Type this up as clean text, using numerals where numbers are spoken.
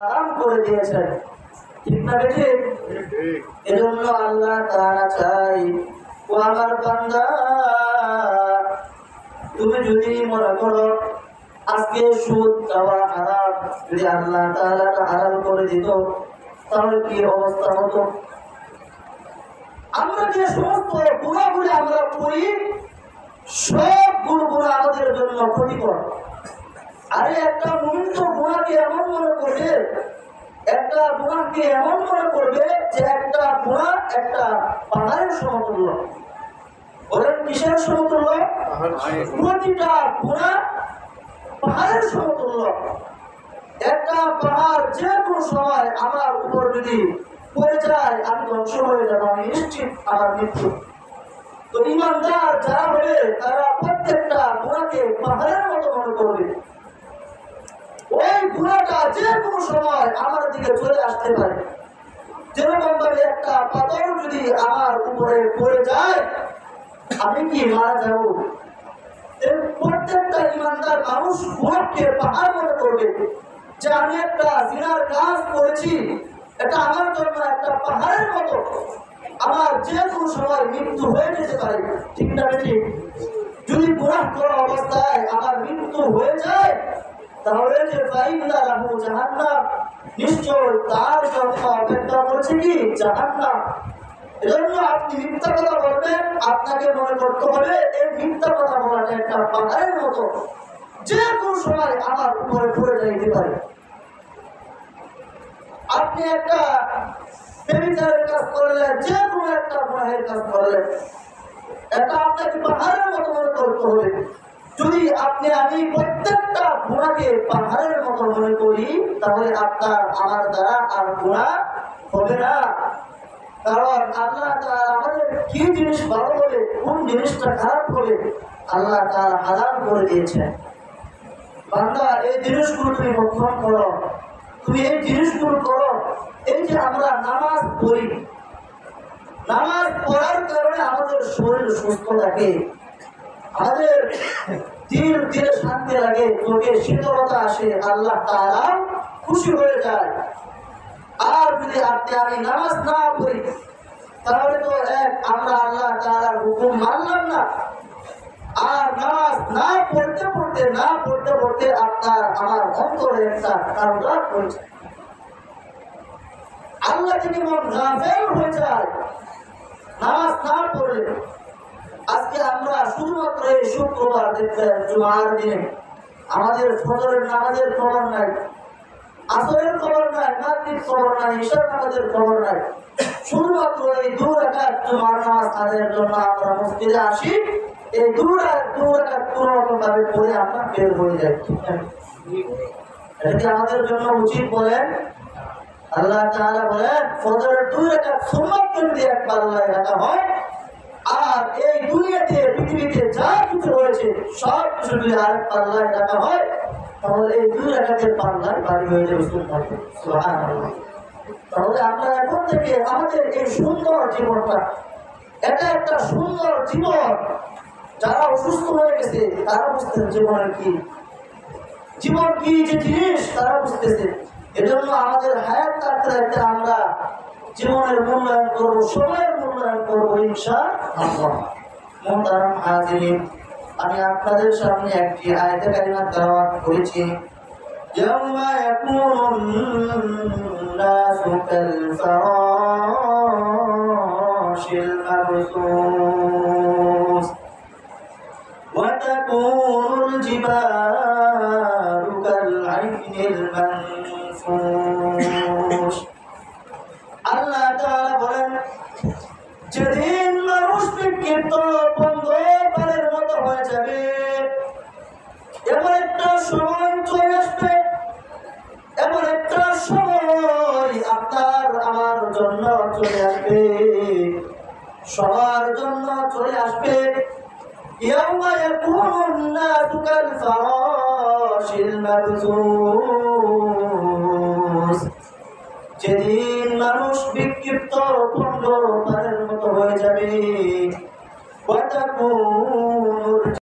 হারাম করে দিয়েছেন, ঠিক না বেঠিক? এজন্য আল্লাহ তাআলা চাই, ও আমার বান্দা, তুমি যদি মনে করো আজকে সুদ খাওয়া হারাম, যদি আল্লাহ তাআলা হারাম করে দিত তাহলে কি অবস্থা হতো? আমরা যে সমস্ত গুনাহগুলি আমরা করি, সব গুনাহ আমাদের জন্য ক্ষতিকর। আরে একটা মুমিন তো গুনাহকে এমন মনে করবে, একটা গুনাহকে এমন মনে করবে যে একটা গুনাহ একটা পাহাড়ের সমতুল্য। বলেন কিসের সমতুল্য? প্রতিটা গুনাহ পাহাড়ের সমতুল্য। একটা পাহাড় যে কোনো সময় আমার উপর যদি পড়ে যায়, আমি ধ্বংস হয়ে যাব, আমি নিশ্চিত আমার মৃত্যু। তো ইমানদার যারা হবে তারা প্রত্যেকটা গুনাহকে পাহাড়ের মতো মনে করবে। ওই গুনাহটা যে কোনো সময় আমার দিকে চলে আসতে পারে। যেরকম ভাবে একটা পাথর যদি আমার উপরে পড়ে যায়, আমি কি মারা যাব? প্রত্যেকটা ইমানদার মানুষ গুনাহকে পাহাড় মনে করবে যে আমি একটা জিনার কাজ করেছি, এটা আমার জন্য একটা পাহাড়ের মতো, আমার যে কোনো সময় মৃত্যু হয়ে যেতে পারে, ঠিক না ঠিক? যদি গুনাহ করা অবস্থায় আমার মৃত্যু হয়ে যায়, তাহলে যে ফাইন্না লাহু জাহান্নাম, নিশ্চয় তার জন্য অপেক্ষা করছে কি জাহান্নাম। এজন্য আপনি মিথ্যা কথা বলবেন, আপনাকে মনে করতে হবে এই মিথ্যা কথা বলাটা একটা পাহাড়ের মতো, যে কোনো সময় আমার উপরে পড়ে যাইতে পারে। আপনি একটা ব্যভিচারের কাজ করলেন, যে কোনো একটা গুনাহের কাজ করলেন, এটা আপনাকে পাহাড়ের মতো মনে করতে হবে। যদি আপনি আমি প্রত্যেকটা গুনাহকে পাহাড়ের মতো মনে করি, তাহলে আপনার আমার দ্বারা আর গুনাহ হবে না। কারণ আল্লাহ তাআলা আমাদের কি জিনিস ভালো বলে, কোন জিনিসটা খারাপ বলে আল্লাহ তাআলা হারাম করে দিয়েছেন। বান্দা, এই জিনিসগুলো তুমি ভক্ষণ করো, তুমি এই জিনিসগুলো করো। এই যে আমরা নামাজ পড়ি, নামাজ পড়ার কারণে আমাদের শরীর সুস্থ থাকে, আমাদের দিলে শান্তি লাগে, চোখে শীতলতা আসে, আল্লাহ তাআলা খুশি হয়ে যায়। আর যদি আপনি আমি নামাজ না পড়ি, তাহলে তো আমরা আল্লাহ তাআলার হুকুম মানলাম না। আর নামাজ না পড়তে পড়তে আপনার আমার অন্তরে একটা কারণটা হয়েছে, আল্লাহ থেকে মন গাফেল হয়ে যায় নামাজ না পড়লে। আজকে আমরা শুধুমাত্র এই শুক্রবার দেখবেন জুমার দিনে আমাদের ফজরের নামাজের খবর নাই, আসরের খবর নাই, মাগরিব খবর নাই, ইশার নামাজের খবর নাই। শুধুমাত্র এই 2 রাকাত জুমার নামাজ আদায়ের জন্য আমরা মসজিদে আসি, এই 2 রাকাত কোনরকম ভাবে পড়ে আমরা বের হয়ে যাই। এটা কি আমাদের জন্য উচিত বলেন? আল্লাহ তাআলা বলেন ফজরের 2 রাকাত সুন্নাত যদি এক পাল্লায় রাখা হয়, আর এই দুনিয়াতে পৃথিবীতে যা কিছু রয়েছে সব কিছু যদি আরেক পাল্লায় রাখা হয়, তাহলে এই 2 রাকাতের পাল্লায় বাড়ি হয়ে যাবে সুবহানাল্লাহ। তাহলে আমরা এখন থেকে আমাদের এই সুন্দর জীবনটা, এটা একটা সুন্দর জীবন। যারা অসুস্থ হয়ে গেছে তারা বুঝতেছে জীবনের কি, জীবন কি যে জিনিস তারা বুঝতেছে। এজন্য আমাদের হায়াত থাকতে থাকতে আমরা জীবনের মূল্যায়ন করবো, সময়ের মূল্যায়ন করবো ইনশাআল্লাহ। মুহতারাম হাজিরিন, আমি আপনাদের সামনে একটি আয়াতে কারিমা তেলাওয়াত করেছি। ইয়াউমা ইয়াকুনুন নাসু কাল ফারাশিল মাবসুস ওয়া তাকুনুল জিবালু কাল আইনিল মানফুশ। আল্লাহ তাআলা বলেন, যেদিন মানুষ বিক্ষিপ্ত বন্ধের মতো হয়ে যাবে, এমন একটা সময় চলে আসবে, এমন একটা সময় আপনার আমার জন্য চলে আসবে, সবার জন্য চলে আসবে। ইয়াউমা ইয়াকুনুন নাসু কাল ফারাশিল মাবসুস, যেদিন মানুষ বিক্ষিপ্ত পণ্ড পারের মতো হয়ে যাবে।